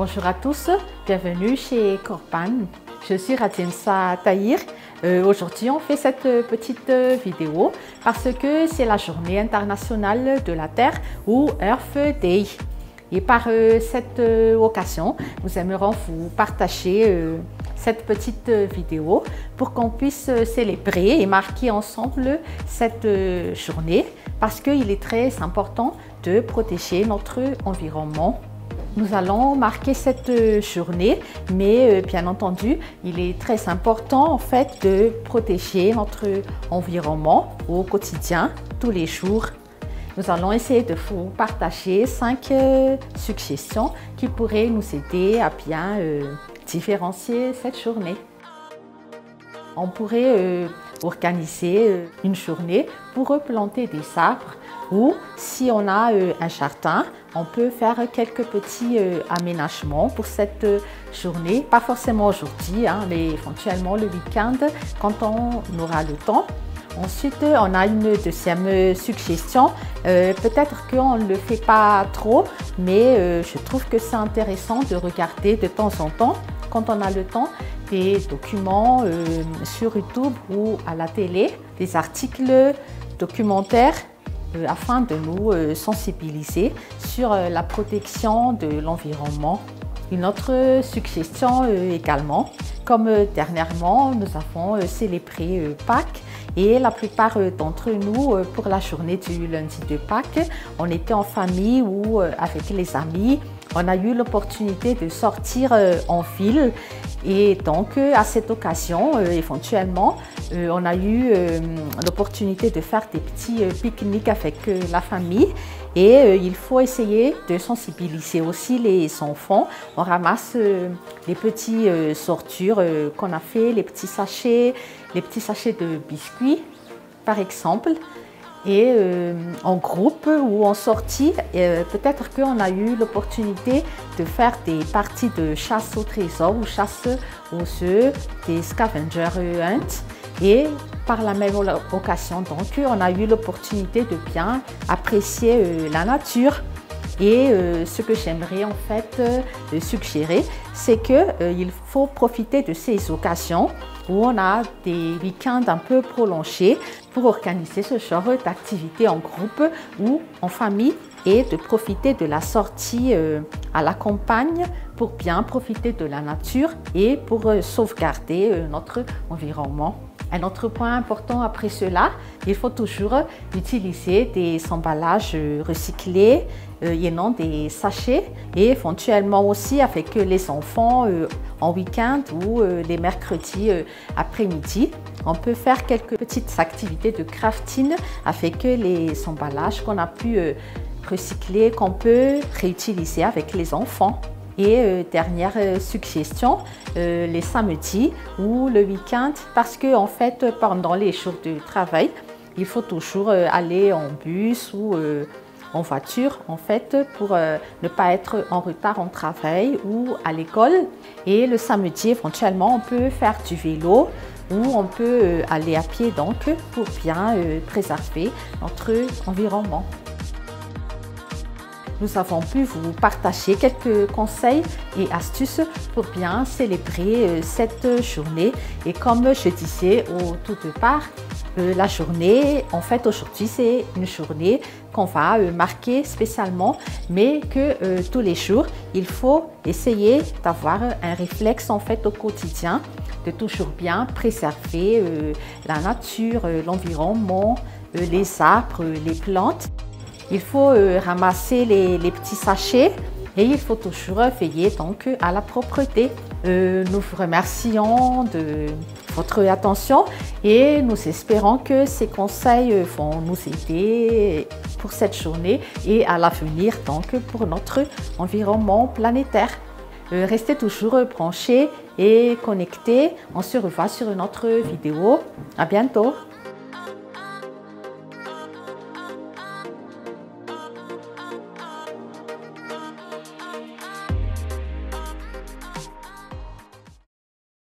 Bonjour à tous, bienvenue chez Corban. Je suis Radjensa Tahir. Aujourd'hui, on fait cette petite vidéo parce que c'est la journée internationale de la Terre ou Earth Day. Et par cette occasion, nous aimerions vous partager cette petite vidéo pour qu'on puisse célébrer et marquer ensemble cette journée parce qu'il est très important de protéger notre environnement. Nous allons marquer cette journée, mais bien entendu, il est très important en fait de protéger notre environnement au quotidien, tous les jours. Nous allons essayer de vous partager 5 suggestions qui pourraient nous aider à bien différencier cette journée. On pourrait organiser une journée pour replanter des arbres ou si on a un jardin, on peut faire quelques petits aménagements pour cette journée. Pas forcément aujourd'hui, mais éventuellement le week-end quand on aura le temps. Ensuite, on a une deuxième suggestion. Peut-être qu'on ne le fait pas trop, mais je trouve que c'est intéressant de regarder de temps en temps, quand on a le temps, des documents sur YouTube ou à la télé, des articles documentaires afin de nous sensibiliser sur la protection de l'environnement. Une autre suggestion également, comme dernièrement nous avons célébré Pâques et la plupart d'entre nous pour la journée du lundi de Pâques, on était en famille ou avec les amis. On a eu l'opportunité de sortir en ville et donc à cette occasion, éventuellement, on a eu l'opportunité de faire des petits pique-niques avec la famille et il faut essayer de sensibiliser aussi les enfants. On ramasse les petits sortures qu'on a fait, les petits sachets de biscuits par exemple. Et en groupe ou en sortie, peut-être qu'on a eu l'opportunité de faire des parties de chasse au trésor ou chasse aux œufs, des scavenger hunt. Et par la même occasion, donc, on a eu l'opportunité de bien apprécier la nature. Et ce que j'aimerais en fait suggérer, c'est qu'il faut profiter de ces occasions où on a des week-ends un peu prolongés pour organiser ce genre d'activité en groupe ou en famille et de profiter de la sortie à la campagne pour bien profiter de la nature et pour sauvegarder notre environnement. Un autre point important après cela, il faut toujours utiliser des emballages recyclés et non des sachets et éventuellement aussi avec les enfants en week-end ou les mercredis après-midi. On peut faire quelques petites activités de crafting avec les emballages qu'on a pu recycler, qu'on peut réutiliser avec les enfants. Et dernière suggestion, les samedis ou le week-end, parce que en fait, pendant les jours de travail, il faut toujours aller en bus ou en voiture, en fait, pour ne pas être en retard en travail ou à l'école. Et le samedi, éventuellement, on peut faire du vélo ou on peut aller à pied, donc, pour bien préserver notre environnement. Nous avons pu vous partager quelques conseils et astuces pour bien célébrer cette journée. Et comme je disais au tout départ, la journée, en fait aujourd'hui c'est une journée qu'on va marquer spécialement, mais que tous les jours, il faut essayer d'avoir un réflexe en fait au quotidien, de toujours bien préserver la nature, l'environnement, les arbres, les plantes. Il faut ramasser les petits sachets et il faut toujours veiller donc à la propreté. Nous vous remercions de votre attention et nous espérons que ces conseils vont nous aider pour cette journée et à l'avenir donc pour notre environnement planétaire. Restez toujours branchés et connectés. On se revoit sur une autre vidéo. À bientôt.